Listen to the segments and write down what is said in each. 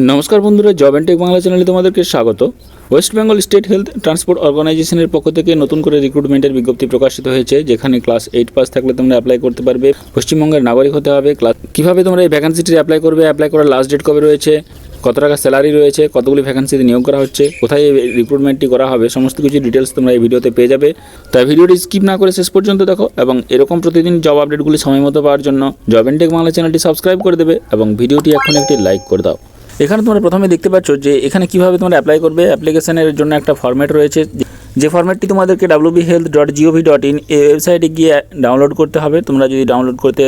নমস্কার বন্ধুরা, job and tech Bangla চ্যানেলে তোমাদেরকে স্বাগত। West Bengal state health transport অর্গানাইজেশনের পক্ষ থেকে নতুন করে রিক্রুটমেন্টের বিজ্ঞপ্তি প্রকাশিত হয়েছে, যেখানে ক্লাস 8 পাস থাকলে তোমরা অ্যাপ্লাই করতে পারবে। পশ্চিমবঙ্গের নাগরিক হতে হবে। কীভাবে তোমরা এই ভ্যাকান্সিটি অ্যাপ্লাই করবে, অ্যাপ্লাই করার লাস্ট ডেট কবে রয়েছে, কত টাকা স্যালারি রয়েছে, কতগুলি ভ্যাকান্সিতে নিয়োগ করা হচ্ছে, কোথায় এই রিক্রুটমেন্টটি করা হবে, সমস্ত কিছু ডিটেলস তোমরা এই ভিডিওতে পেয়ে যাবে। তাই ভিডিওটি স্কিপ না করে শেষ পর্যন্ত দেখো এবং এরকম প্রতিদিন জব আপডেটগুলি সময় মতো পাওয়ার জন্য জব অ্যান্ড টেক বাংলা চ্যানেলটি সাবস্ক্রাইব করে দেবে এবং ভিডিওটি এখন একটি লাইক করে দাও। এখানে তোমরা প্রথমে দেখতে পাচ্ছ যে এখানে কিভাবে তোমরা অ্যাপ্লাই করবে। অ্যাপ্লিকেশনের জন্য একটা ফরম্যাট রয়েছে, যে ফরম্যাটটি তোমাদেরকে wbhealth.gov.in এই ওয়েবসাইটে গিয়ে ডাউনলোড করতে হবে। তোমরা যদি ডাউনলোড করতে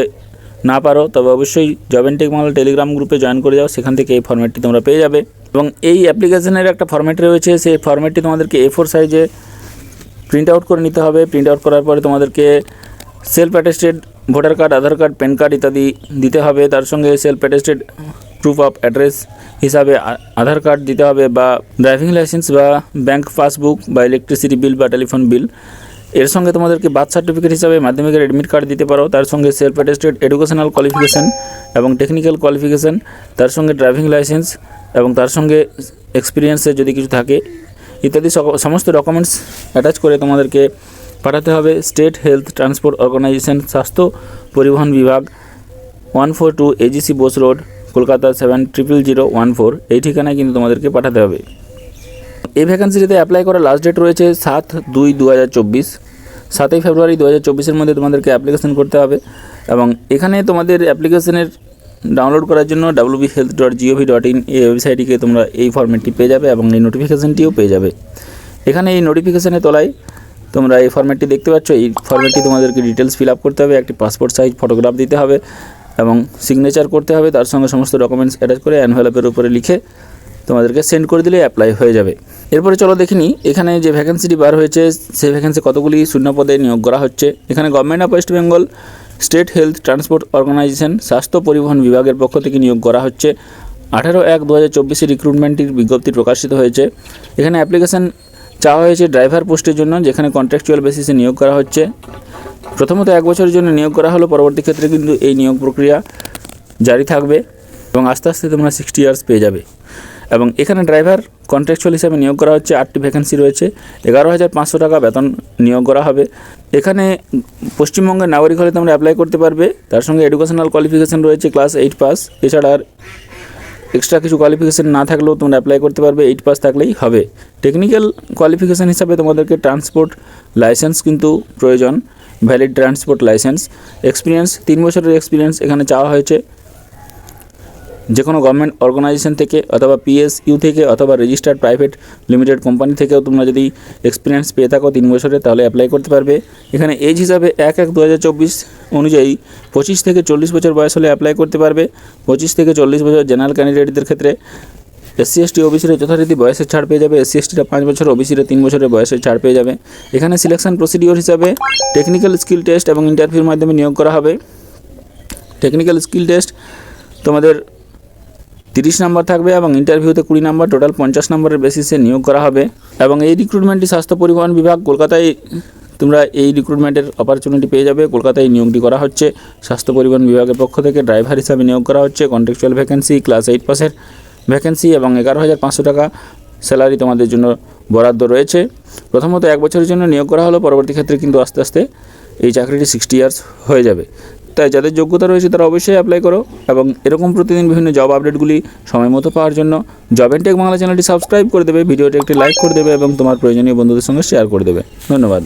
না পারো তবে অবশ্যই job and tech Bangla telegram গ্রুপে জয়েন করে যাও, সেখান থেকে এই ফরম্যাটটি তোমরা পেয়ে যাবে। এবং এই অ্যাপ্লিকেশনের একটা ফরম্যাট রয়েছে, সেই ফরম্যাটটি তোমাদেরকে A4 সাইজে প্রিন্ট আউট করে নিতে হবে। প্রিন্ট আউট করার পরে তোমাদেরকে সেলফ অ্যাটেস্টেড ভোটার কার্ড, আধার কার্ড, প্যান কার্ড ইত্যাদি দিতে হবে। তার সঙ্গে self attested proof of address হিসাবে আধার কার্ড দিতে হবে, বা ড্রাইভিং লাইসেন্স, বা ব্যাঙ্ক পাসবুক, বা ইলেকট্রিসিটি বিল, বা টেলিফোন বিল। এর সঙ্গে তোমাদেরকে বার্থ সার্টিফিকেট হিসাবে মাধ্যমিকের অ্যাডমিট কার্ড দিতে পারো। তার সঙ্গে সেলফ অ্যাটেস্টেড এডুকেশনাল কোয়ালিফিকেশান এবং টেকনিক্যাল কোয়ালিফিকেশান, তার সঙ্গে ড্রাইভিং লাইসেন্স এবং তার সঙ্গে এক্সপিরিয়েন্সের যদি কিছু থাকে ইত্যাদি সমস্ত ডকুমেন্টস অ্যাটাচ করে তোমাদেরকে পাঠাতে হবে স্টেট হেলথ ট্রান্সপোর্ট অর্গানাইজেশন, স্বাস্থ্য পরিবহন বিভাগ, 142 AGC বোস রোড, কলকাতা 700014 এই ঠিকানায় কিন্তু তোমাদেরকে পাঠাতে হবে। এই ভ্যাকান্সিটিতে অ্যাপ্লাই করার লাস্ট ডেট রয়েছে 7/2/2024, 7ই ফেব্রুয়ারি 2024-এর মধ্যে তোমাদেরকে অ্যাপ্লিকেশন করতে হবে। এবং এখানে তোমাদের অ্যাপ্লিকেশনের ডাউনলোড করার জন্য wbhealth.gov.in এই ওয়েবসাইটটিকে তোমরা এই ফরম্যাটটি পেয়ে যাবে এবং এই নোটিফিকেশানটিও পেয়ে যাবে। এখানে এই নোটিফিকেশানের তলায় তোমরা এই ফরম্যাটটি দেখতে পাচ্ছ। এই ফরম্যাটটি তোমাদেরকে ডিটেলস ফিল আপ করতে হবে, একটি পাসপোর্ট সাইজ ফটোগ্রাফ দিতে হবে এবং সিগনেচার করতে হবে। তার সঙ্গে সমস্ত ডকুমেন্টস অ্যাটাচ করে অ্যানভেলপের উপরে লিখে তোমাদেরকে সেন্ড করে দিলে অ্যাপ্লাই হয়ে যাবে। এরপরে চলো দেখিনি এখানে যে ভ্যাকেন্সিটি বার হয়েছে, সেই ভ্যাকেন্সি কতগুলি শূন্য পদে নিয়োগ করা হচ্ছে। এখানে government of West Bengal state health transport organisation স্বাস্থ্য পরিবহন বিভাগের পক্ষ থেকে নিয়োগ করা হচ্ছে। 18/1/2024 রিক্রুটমেন্টের বিজ্ঞপ্তি প্রকাশিত হয়েছে। এখানে অ্যাপ্লিকেশান চাওয়া হয়েছে ড্রাইভার পোস্টের জন্য, যেখানে কন্ট্রাকচুয়াল বেসিসে নিয়োগ করা হচ্ছে। প্রথমত 1 বছরের জন্য নিয়োগ করা হলো, পরবর্তী ক্ষেত্রে কিন্তু এই নিয়োগ প্রক্রিয়া জারি থাকবে এবং আস্তে আস্তে তোমরা 60 ইয়ার্স পেয়ে যাবে। এবং এখানে ড্রাইভার কন্ট্রাকচুয়াল হিসাবে নিয়োগ করা হচ্ছে। 8টি ভ্যাকেন্সি রয়েছে, 11,500 টাকা বেতন নিয়োগ করা হবে। এখানে পশ্চিমবঙ্গের নাগরিক হলে তোমরা অ্যাপ্লাই করতে পারবে। তার সঙ্গে এডুকেশনাল কোয়ালিফিকেশান রয়েছে ক্লাস 8 পাস, এছাড়া আর এক্সট্রা কিছু কোয়ালিফিকেশান না থাকলেও তোমরা অ্যাপ্লাই করতে পারবে, 8 পাস থাকলেই হবে। টেকনিক্যাল কোয়ালিফিকেশান হিসাবে তোমাদেরকে ট্রান্সপোর্ট লাইসেন্স কিন্তু প্রয়োজন, ভ্যালিড ট্রান্সপোর্ট লাইসেন্স। এক্সপিরিয়েন্স 3 বছরের এক্সপিরিয়েন্স এখানে চাওয়া হয়েছে, যে কোনো গভর্নমেন্ট অর্গানাইজেশন থেকে অথবা PSU থেকে অথবা রেজিস্টার্ড প্রাইভেট লিমিটেড কোম্পানি থেকেও তোমরা যদি এক্সপিরিয়েন্স পেয়ে থাকো 3 বছরে, তাহলে অ্যাপ্লাই করতে পারবে। এখানে এজ হিসাবে 1/1/2024 অনুযায়ী 25 থেকে 40 বছর বয়স হলে অ্যাপ্লাই করতে পারবে। 25 থেকে 40 বছর জেনারেল ক্যান্ডিডেটদের ক্ষেত্রে SC ST OBC-রা যথারীতি বয়সের ছাড় পেয়ে যাবে। SC ST-রা 5 বছর, OBC-রা 3 বছরের বয়সের ছাড় পেয়ে যাবে। এখানে সিলেকশন প্রসিডিওর হিসাবে টেকনিক্যাল স্কিল টেস্ট এবং ইন্টারভিউর মাধ্যমে নিয়োগ করা হবে। টেকনিক্যাল স্কিল টেস্ট তোমাদের 30 নাম্বার থাকবে এবং ইন্টারভিউতে 20 নাম্বার, টোটাল 50 নাম্বারের বেসিসে নিয়োগ করা হবে। এবং এই রিক্রুটমেন্টটি স্বাস্থ্য পরিবহন বিভাগ কলকাতায় তোমরা এই রিক্রুটমেন্টের অপরচুনিটি পেয়ে যাবে। কলকাতায় নিয়োগটি করা হচ্ছে স্বাস্থ্য পরিবহন বিভাগের পক্ষ থেকে। ড্রাইভার হিসাবে নিয়োগ করা হচ্ছে, কন্ট্রাকচুয়াল ভ্যাকেন্সি, ক্লাস 8 পাসের ভ্যাকেন্সি এবং 11,500 টাকা স্যালারি তোমাদের জন্য বরাদ্দ রয়েছে। প্রথমত 1 বছরের জন্য নিয়োগ করা হলো, পরবর্তী ক্ষেত্রে কিন্তু আস্তে আস্তে এই চাকরিটি 60 ইয়ার্স হয়ে যাবে। তাই যাদের যোগ্যতা রয়েছে তারা অবশ্যই অ্যাপ্লাই করো এবং এরকম প্রতিদিন বিভিন্ন জব আপডেটগুলি সময় মতো পাওয়ার জন্য জব অ্যান্ড টেক বাংলা চ্যানেলটি সাবস্ক্রাইব করে দেবে, ভিডিওটি একটি লাইক করে দেবে এবং তোমার প্রয়োজনীয় বন্ধুদের সঙ্গে শেয়ার করে দেবে। ধন্যবাদ।